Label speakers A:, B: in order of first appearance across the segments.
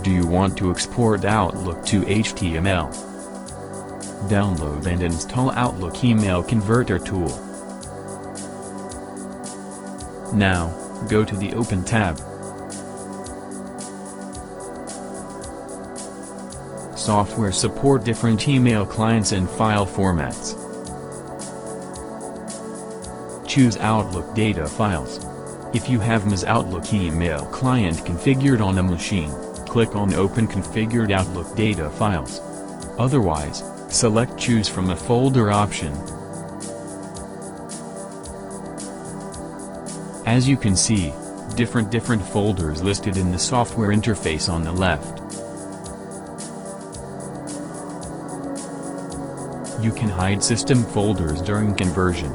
A: Do you want to export Outlook to HTML? Download and install Outlook Email Converter tool. Now, go to the Open tab. Software support different email clients and file formats. Choose Outlook data files. If you have Mozilla Outlook email client configured on a machine, click on Open Configured Outlook data files. Otherwise, select Choose from a folder option. As you can see, different folders listed in the software interface on the left. You can hide system folders during conversion.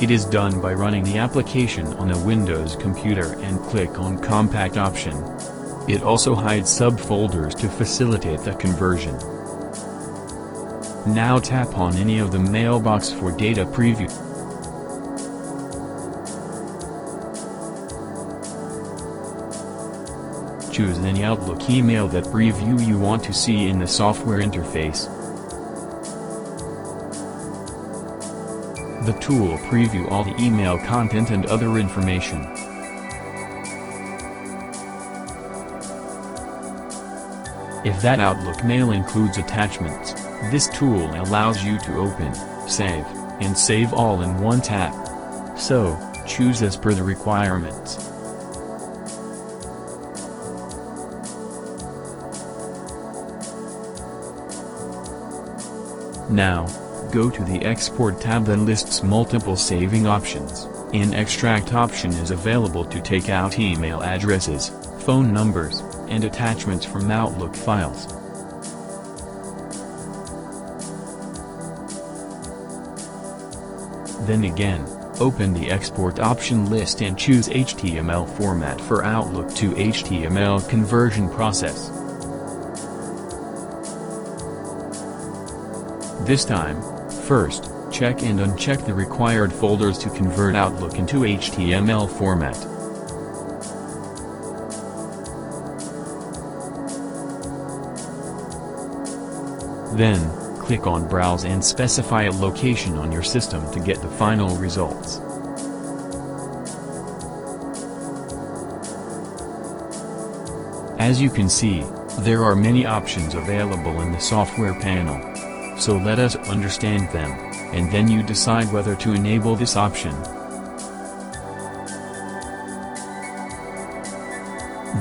A: It is done by running the application on a Windows computer and click on Compact option. It also hides subfolders to facilitate the conversion. Now tap on any of the mailbox for data preview. Choose any Outlook email that preview you want to see in the software interface. The tool preview all the email content and other information. If that Outlook mail includes attachments, this tool allows you to open, save, and save all in one tap. So, choose as per the requirements. Now, go to the Export tab that lists multiple saving options. An extract option is available to take out email addresses, phone numbers, and attachments from Outlook files. Then again, open the Export option list and choose HTML format for Outlook to HTML conversion process. This time, first, check and uncheck the required folders to convert Outlook into HTML format. Then, click on Browse and specify a location on your system to get the final results. As you can see, there are many options available in the software panel. So let us understand them, and then you decide whether to enable this option.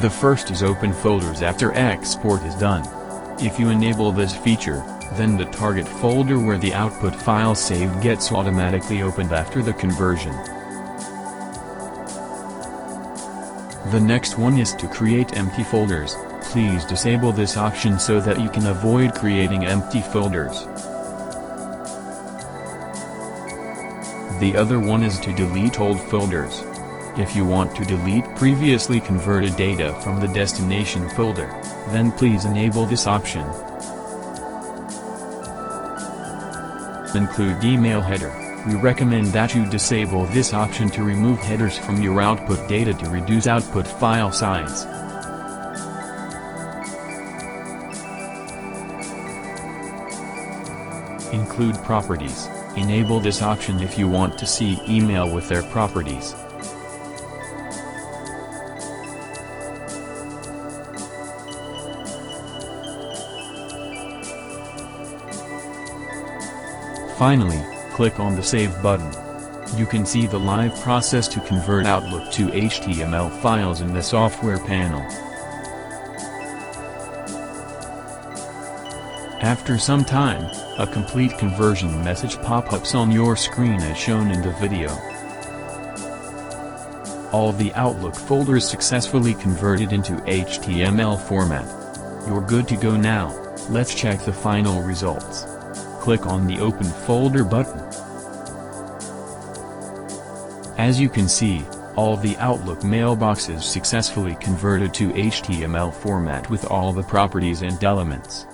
A: The first is Open Folders after export is done. If you enable this feature, then the target folder where the output file saved gets automatically opened after the conversion. The next one is to create empty folders. Please disable this option so that you can avoid creating empty folders. The other one is to delete old folders. If you want to delete previously converted data from the destination folder, then please enable this option. Include email header. We recommend that you disable this option to remove headers from your output data to reduce output file size. Include properties. Enable this option if you want to see email with their properties. Finally, click on the Save button. You can see the live process to convert Outlook to HTML files in the software panel. After some time, a complete conversion message pop-ups on your screen as shown in the video. All the Outlook folders successfully converted into HTML format. You're good to go now. Let's check the final results. Click on the Open Folder button. As you can see, all the Outlook mailboxes successfully converted to HTML format with all the properties and elements.